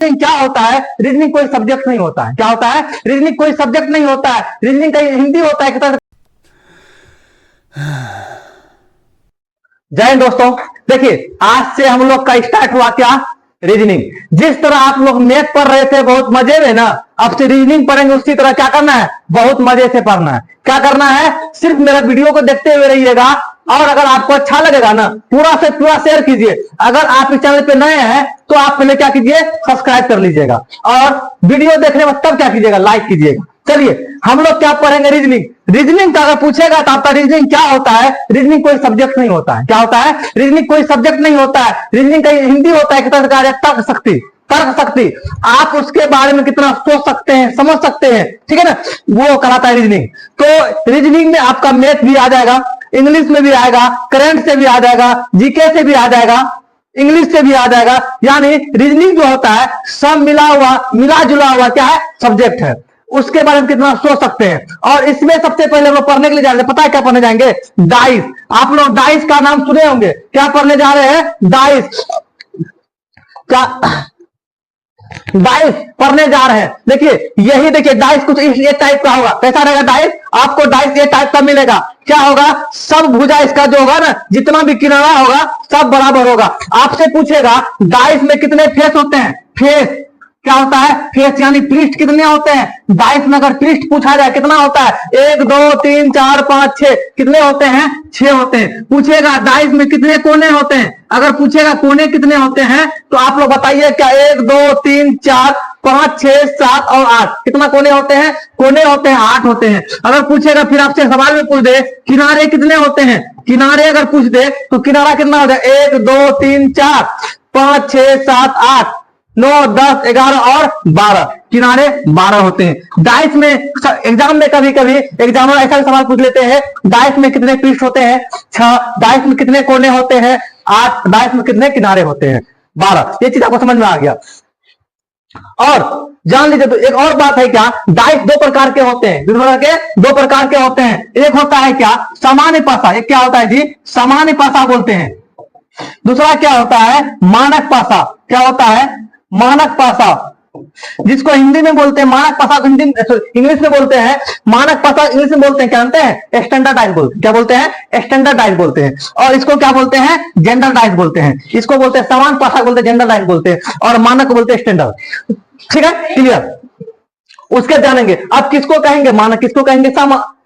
Reasoning क्या होता है? रीजनिंग कोई सब्जेक्ट नहीं होता है। क्या होता है? रीजनिंग कोई सब्जेक्ट नहीं होता है। रीजनिंग का हिंदी होता है। जय हिंद दोस्तों, देखिए आज से हम लोग का स्टार्ट हुआ क्या? रीजनिंग। जिस तरह आप लोग मैथ पढ़ रहे थे बहुत मजे में ना, अब से रीजनिंग पढ़ेंगे उसी तरह क्या करना है? बहुत मजे से पढ़ना है। क्या करना है? सिर्फ मेरा वीडियो को देखते हुए रहिएगा और अगर आपको अच्छा लगेगा ना पूरा से पूरा शेयर कीजिए। अगर आप इस चैनल पे नए हैं तो आप पहले क्या कीजिए? सब्सक्राइब कर लीजिएगा और वीडियो देखने में तब क्या कीजिएगा? लाइक कीजिएगा। चलिए हम लोग क्या पढ़ेंगे? रीजनिंग। रीजनिंग का अगर पूछेगा तो आपका रीजनिंग क्या होता है? रीजनिंग कोई सब्जेक्ट नहीं होता है। क्या होता है? रीजनिंग कोई सब्जेक्ट नहीं होता है। रीजनिंग का हिंदी होता है तर्क शक्ति। तर्क शक्ति, आप उसके बारे में कितना सोच सकते हैं, समझ सकते हैं, ठीक है ना, वो कहलाता है रीजनिंग। तो रीजनिंग में आपका मैथ भी आ जाएगा, इंग्लिश में भी आएगा, करंट से भी आ जाएगा, जीके से भी आ जाएगा, इंग्लिश से भी आ जाएगा। यानी रीजनिंग जो होता है सब मिला जुला हुआ क्या है? सब्जेक्ट है। उसके बारे में कितना सोच सकते हैं। और इसमें सबसे पहले हम लोग पढ़ने के लिए जा रहे हैं, पता है क्या पढ़ने जाएंगे? डाइस। आप लोग डाइस का नाम सुने होंगे। क्या पढ़ने जा रहे हैं? डाइस। क्या डाइस पढ़ने जा रहे हैं? देखिए यही देखिए डाइस कुछ ये टाइप का होगा। कैसा रहेगा डाइस? आपको डाइस ये टाइप का मिलेगा। क्या होगा? सब भुजा इसका जो होगा ना, जितना भी किनारा होगा सब बराबर होगा। आपसे पूछेगा डाइस में कितने फेस होते हैं? फेस क्या होता है? फेस यानी पृष्ठ कितने होते हैं? डाइस में अगर पृष्ठ पूछा जाए कितना होता है? 1 2 3 4 5 6 कितने होते हैं? 6 होते हैं। पूछेगा डाइस में कितने कोने होते हैं? अगर पूछेगा कोने कितने होते हैं तो आप लोग बताइए क्या? 1 2 3 4 5 6 7 और 8 कितना कोने होते हैं? कोने होते हैं 8 होते हैं। अगर पूछेगा फिर आपसे सवाल में पूछ दे किनारे कितने होते हैं? किनारे अगर पूछ दे तो किनारा कितना होता है? 1 2 3 4 5 6 7 8 9 10 11 और 12 किनारे 12 होते हैं। डाइस में एग्जाम में कभी कभी एग्जामर ऐसा भी सवाल पूछ लेते हैं डाइस में कितने पृष्ठ होते हैं? 6। डाइस में कितने कोने होते हैं? 8। डाइस में कितने किनारे होते हैं? 12। ये चीज आपको समझ में आ गया। और जान लीजिए तो एक और बात है क्या? डाइस दो प्रकार के होते हैं। दो प्रकार के होते हैं। एक होता है क्या? सामान्य पासा। एक क्या होता है जी? सामान्य पासा बोलते हैं। दूसरा क्या होता है? मानक पासा। क्या होता है? मानक पासा, जिसको हिंदी में बोलते हैं मानक पासा, हिंदी इंग्लिश में बोलते हैं मानक पासा, इंग्लिश में बोलते हैं क्या जानते हैं? स्टैंडर्डाइज बोलते हैं। क्या बोलते हैं? स्टैंडर्डाइज बोलते हैं। और इसको क्या बोलते हैं? जेंडरडाइज बोलते हैं। इसको बोलते हैं समान पासा बोलते हैं, जेंडरडाइज बोलते हैं, और मानक बोलते हैं स्टैंडर्ड। ठीक है, क्लियर? उसके जानेंगे। अब किसको कहेंगे मानक, किसको कहेंगे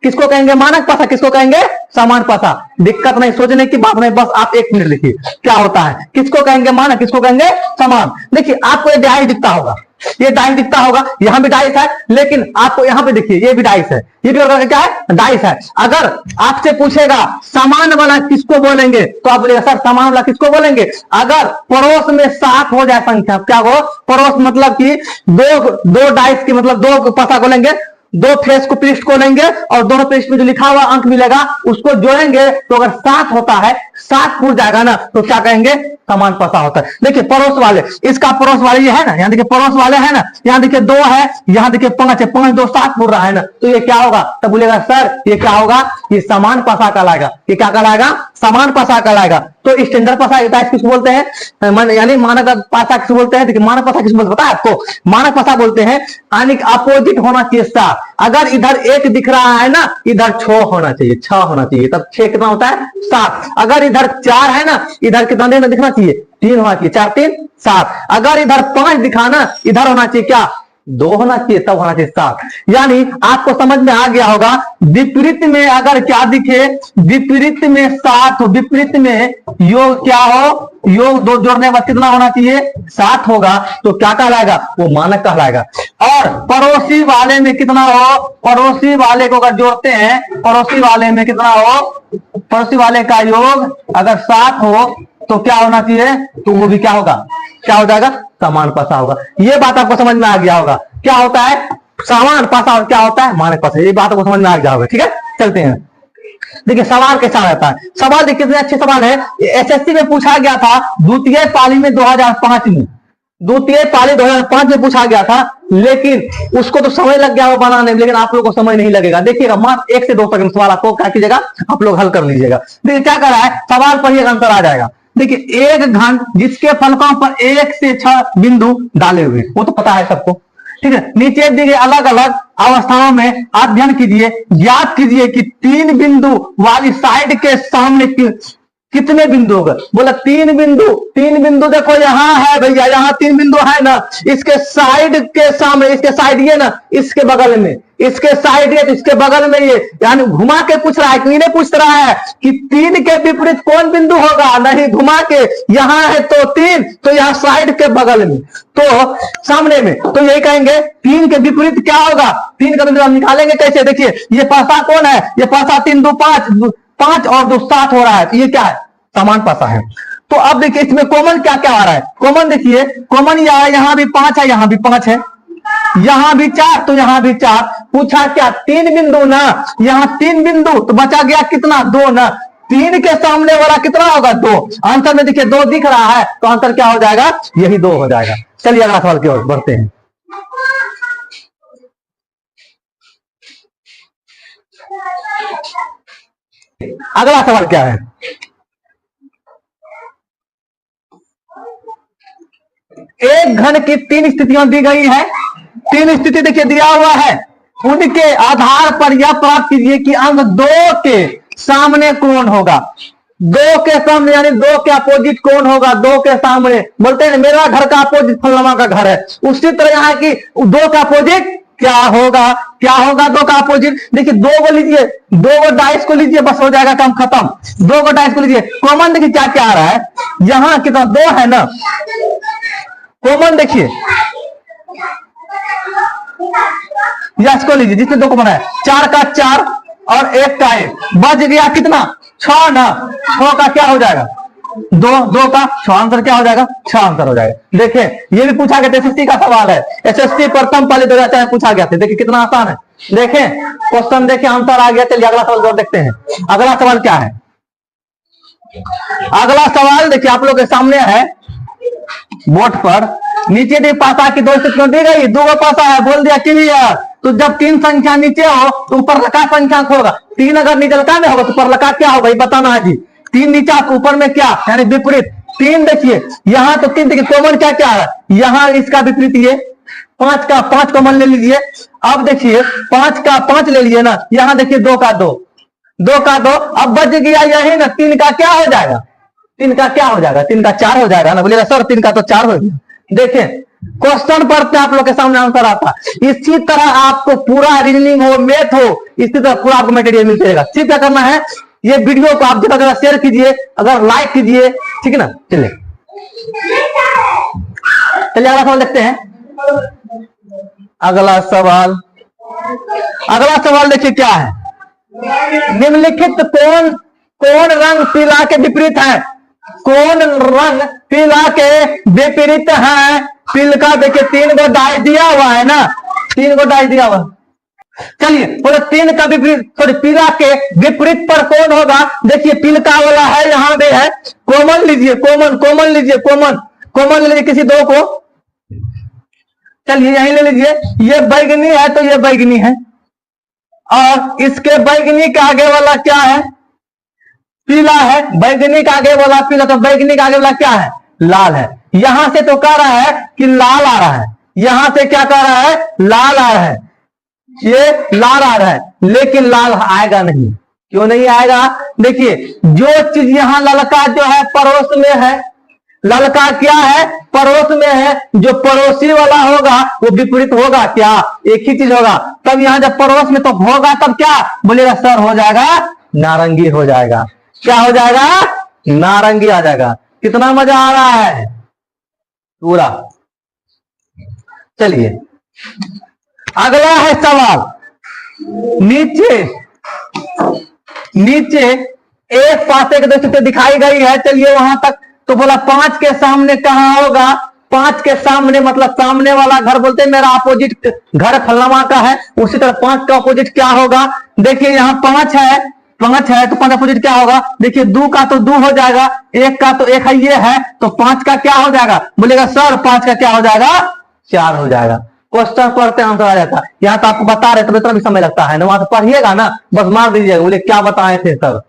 किसको कहेंगे मानक पासा, किसको कहेंगे सामान्य पासा? दिक्कत नहीं, सोचने की बात नहीं, बस आप 1 मिनट लिखिए क्या होता है। किसको कहेंगे मानक, किसको कहेंगे समान? देखिए आपको ये डाइस दिखता होगा, ये डाइस दिखता होगा, यहां भी डाइस है, लेकिन आपको यहां पे देखिए ये भी डाइस है, ये भी क्या है? डाइस है। अगर आपसे पूछेगा समान वाला किसको बोलेंगे तो आप बोलेगा सर समान वाला किसको बोलेंगे? अगर पड़ोस में 7 हो जाए संख्या, क्या हो? पड़ोस मतलब कि दो डाइस की मतलब 2 पासा को लेंगे, 2 फेस को पृष्ठ को लेंगे और दोनों पृष्ठ में जो लिखा हुआ अंक मिलेगा उसको जोड़ेंगे तो अगर 7 होता है, 7 पूर जाएगा ना तो क्या कहेंगे? समान पासा होता है। देखिए पड़ोस वाले, इसका पड़ोस वाले ये है ना, यहाँ देखिए पड़ोस वाले है ना, यहाँ देखिए 2 है, यहाँ देखिए 5 है, 5 2 7 पूर रहा है ना, तो ये क्या होगा? तब बोलेगा सर ये क्या होगा? ये समान पासा कहलाएगा। ये क्या कहलाएगा? समान पासा कहलाएगा। तो स्टैंडर्ड पासा किसको बोलते हैं? यानी मानक पासा किसको बोलते हैं? देखिए मानक पासा किसको बोलते हैं पता है आपको? मानक पासा बोलते हैं यानी अपोजिट होना चाहिए 7। अगर इधर 1 दिख रहा है ना, इधर 6 होना चाहिए, 6 होना चाहिए, तब 6 कितना होता है? 7। अगर इधर 4 है ना, इधर कितना दिखना चाहिए? 3 होना चाहिए। 4 3 7। अगर इधर 5 दिखाना, इधर होना चाहिए क्या? 2 होना चाहिए, तब होना चाहिए 7। यानी आपको समझ में आ गया होगा, विपरीत में अगर क्या दिखे? विपरीत में 7 हो, विपरीत में योग क्या हो? योग 2 जोड़ने के बाद कितना होना चाहिए? 7 होगा, तो क्या कहलाएगा? वो मानक कहलाएगा। और पड़ोसी वाले में कितना हो? पड़ोसी वाले को अगर जोड़ते हैं, पड़ोसी वाले में कितना हो? पड़ोसी वाले का योग अगर 7 हो तो क्या होना चाहिए? तो वो भी क्या होगा? क्या हो जाएगा? समान पासा होगा। ये बात आपको समझ में आ गया होगा। क्या होता है समान पासा और क्या होता है मानक पासा? ये बात आपको समझ में आ गया होगा। ठीक है, चलते हैं। देखिए सवाल कैसा रहता है। सवाल देखिए कितने अच्छे सवाल है। एसएससी में पूछा गया था द्वितीय पाली में 2005 में, द्वितीय पाली 2005 में पूछा गया था, लेकिन उसको तो समय लग गया वो बनाने में, लेकिन आप लोगों को समय नहीं लगेगा। देखिएगा मात्र 1 से 2 सेकंड सवाल आपको क्या कीजिएगा? आप लोग हल कर लीजिएगा। देखिए क्या कर रहा है, सवाल पढ़िएगा आंसर आ जाएगा। देखिए एक घन जिसके फलकों पर 1 से 6 बिंदु डाले हुए, वो तो पता है सबको, ठीक है। नीचे दिए अलग अलग अवस्थाओं में अध्ययन कीजिए, ज्ञात कीजिए कि 3 बिंदु वाली साइड के सामने कितने बिंदु होगा। बोला 3 बिंदु, 3 बिंदु देखो यहाँ है भैया, यहाँ 3 बिंदु है ना, इसके साइड के सामने, इसके साइड ये ना, इसके बगल में, इसके साइड ये, तो इसके बगल में ये, यानी घुमा के पूछ रहा है, इन्हें पूछ रहा है कि 3 के विपरीत कौन बिंदु होगा, नहीं घुमा के, यहाँ है तो 3, तो यहाँ साइड के बगल में, तो सामने में, तो यही कहेंगे 3 के विपरीत क्या होगा। 3 का बिंदु हम निकालेंगे कैसे, देखिए ये पासा कौन है, ये पासा 3 2 5, 5 और 2 7 हो रहा है, तो ये क्या है, समान पासा है। तो अब देखिए इसमें कॉमन क्या क्या आ रहा है, कॉमन देखिए, कॉमन यहाँ भी 5 है, यहाँ भी 5 है, यहां भी 4, तो यहां भी 4। पूछा क्या 3 बिंदु ना, यहां 3 बिंदु, तो बचा गया कितना, 2 ना, 3 के सामने वाला कितना होगा, 2। आंसर में देखिए 2 दिख रहा है, तो आंसर क्या हो जाएगा, यही 2 हो जाएगा। चलिए अगला सवाल की ओर बढ़ते हैं। अगला सवाल क्या है, एक घन की 3 स्थितियां दी गई है, 3 स्थिति देखिए दिया हुआ है, उनके आधार पर यह प्राप्त कीजिए कि अंक 2 के सामने कौन होगा। 2 के सामने यानी 2 के अपोजिट कौन होगा, 2 के सामने, बोलते हैं मेरा घर का अपोजिट फलनमा का घर है, उसी तरह यहाँ की 2 का अपोजिट क्या होगा, क्या होगा 2 का अपोजिट। देखिए 2 को लीजिए, 2 को डाइस को लीजिए, बस हो जाएगा काम खत्म। 2 को डाइस को लीजिए, कॉमन देखिए क्या क्या आ रहा है, यहां कितना 2 है ना, कॉमन देखिए यस को लीजिए, जिसने 2 को बनाया, 4 का 4 और 1 का 1, बच गया कितना 6 ना, 6 का क्या हो जाएगा 2 का 6, आंसर क्या हो जाएगा 6 आंसर हो जाएगा। देखिए ये भी पूछा गया, एसएससी का सवाल है, एसएससी प्रथम पाली 2004 में पूछा गया था, देखिए कितना आसान है, देखें क्वेश्चन देखें आंसर आ गया। चलिए अगला सवाल और देखते हैं। अगला सवाल क्या है, अगला सवाल देखिए आप लोग के सामने है बोर्ड पर, नीचे दी पासा की 2 स्थितियां दी गई, 2 पासा है, बोल दिया क्लियर। तो जब 3 संख्या नीचे हो तो ऊपर लका संख्या होगा, 3 अगर नीचे लका में होगा तो ऊपर लका क्या होगा, बताना है जी। 3 नीचा तो ऊपर में क्या, यानी विपरीत। 3 देखिए यहाँ तो 3 देखिए कॉमन क्या क्या है, यहाँ इसका विपरीत ये 5 का 5 कॉमन ले लीजिए। अब देखिए 5 का 5 ले लीजिए ना, यहाँ देखिए 2 का 2, 2 का 2, अब बच गया यही ना, 3 का क्या हो जाएगा, 3 का क्या हो जाएगा, 3 का 4 हो जाएगा ना, बोलिएगा सर 3 का तो 4 हो गया। देखें क्वेश्चन पढ़ते आप लोग के सामने आंसर आता, इसी तरह आपको पूरा रीजनिंग हो, मैथ हो, इसी तरह पूरा आपको मटेरियल मिल जाएगा। सिर्फ क्या करना है, ये वीडियो को आप ज्यादा ज्यादा शेयर कीजिए, अगर लाइक कीजिए, ठीक है ना। चलिए अगला सवाल देखते हैं। अगला सवाल देखिए क्या है, निम्नलिखित कौन रंग पीला के विपरीत है, कौन रंग पीला के विपरीत है। पील का देखिए 3 को डाइस दिया हुआ है ना, 3 को डाइस दिया हुआ। चलिए बोले 3 का विपरीत, सॉरी पीला के विपरीत पर कौन होगा। देखिए पील का वाला है, यहां पे है, कॉमन लीजिए, कॉमन लीजिए, कॉमन ले लीजिए किसी 2 को। चलिए यहीं ले लीजिए, ये बैगनी है तो ये बैगनी है, और इसके बैगनी के आगे वाला क्या है, पीला है, बैगनी का आगे वाला पीला, तो बैगनी का आगे वाला क्या है, लाल है। यहां से तो कह रहा है कि लाल आ रहा है, यहां से क्या कह रहा है, लाल आ रहा है, ये लाल आ रहा है, लेकिन लाल आएगा नहीं। क्यों नहीं आएगा, देखिए जो चीज यहां ललका जो है पड़ोस में है, ललका क्या है, पड़ोस में है, जो पड़ोसी वाला होगा वो विपरीत होगा क्या, एक ही चीज होगा। तब यहां जब पड़ोस में तो होगा, तब क्या बोलेगा सर, हो जाएगा नारंगी, हो जाएगा, क्या हो जाएगा, नारंगी आ जाएगा। कितना मजा आ रहा है पूरा। चलिए अगला है सवाल, नीचे एक पासे के 2 स्थिति दिखाई गई है, चलिए वहां तक। तो बोला 5 के सामने कहां होगा, 5 के सामने मतलब सामने वाला घर, बोलते हैं मेरा अपोजिट घर फलनमा का है, उसी तरह 5 का अपोजिट क्या होगा। देखिए यहाँ 5 है तो 5 अपोजिट क्या होगा, देखिए 2 का तो 2 हो जाएगा, 1 का तो 1 है, ये है, तो 5 का क्या हो जाएगा, बोलेगा सर 5 का क्या हो जाएगा, 4 हो जाएगा। क्वेश्चन पढ़ते आंसर आ जाता है। यहाँ तो आपको बता रहे तो इतना भी समय लगता है ना, वहां से पढ़िएगा ना, बस मार दीजिएगा, बोले क्या बताए थे सर।